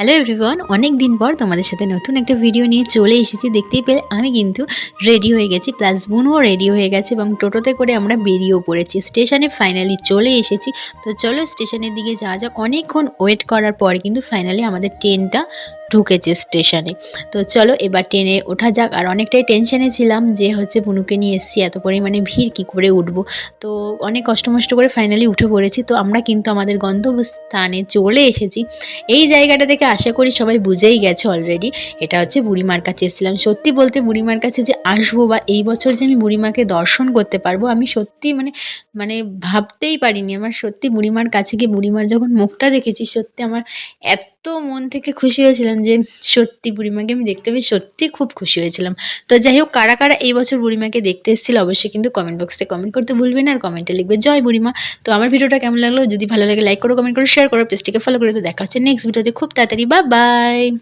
Hello everyone, অনেক দিন পর তোমাদের সাথে নতুন একটা ভিডিও নিয়ে চলে এসেছি। দেখতেই পেলে আমি কিন্তু রেডি হয়ে গেছি, প্লাস বুনুও রেডি হয়ে গেছে এবং টোটোতে করে আমরা বেরিয়েও পড়েছি। স্টেশনে ফাইনালি চলে এসেছি। তো চলো স্টেশনের দিকে যাওয়া যাক। অনেকক্ষণ ওয়েট করার পর কিন্তু ফাইনালি আমাদের ট্রেনটা ঢুকেছে স্টেশনে। তো চলো এবার ট্রেনে ওঠা যাক। আর অনেকটাই টেনশনে ছিলাম যে বুনুকে নিয়ে এসেছি, এত পরিমাণে ভিড় কী করে উঠবো। তো অনেক কষ্ট মষ্ট করে ফাইনালি উঠে পড়েছি। তো আমরা কিন্তু আমাদের গন্তব্যস্থানে চলে এসেছি। এই জায়গাটা থেকে আশা করি সবাই বুঝেই গেছে অলরেডি, এটা হচ্ছে বুড়িমার কাছে এসেছিলাম। সত্যি বলতে বুড়িমার কাছে যে আসবো বা এই বছর যে আমি বুড়িমাকে দর্শন করতে পারবো, আমি সত্যি মানে ভাবতেই পারিনি। আমার সত্যি বুড়িমার কাছে গিয়ে বুড়িমার যখন মুখটা দেখেছি, সত্যি আমার এত মন থেকে খুশি হয়েছিলাম যে সত্যি বুড়িমাকে আমি দেখতে পেয়ে সত্যি খুব খুশি হয়েছিলাম। তো যাই হোক, কারা কারা এই বছর বুড়িমাকে দেখতে এসেছিল অবশ্যই কিন্তু কমেন্ট বক্সে কমেন্ট করতে ভুলবে না, আর কমেন্টে লিখবে জয় বুড়িমা। তো আমার ভিডিওটা কেমন লাগলো, যদি ভালো লাগে লাইক করো, কমেন্ট করো, শেয়ার করো, পেজটিকে ফলো করে। তো দেখা হচ্ছে নেক্সট ভিডিওতে খুব তাড়াতাড়ি। Bye bye.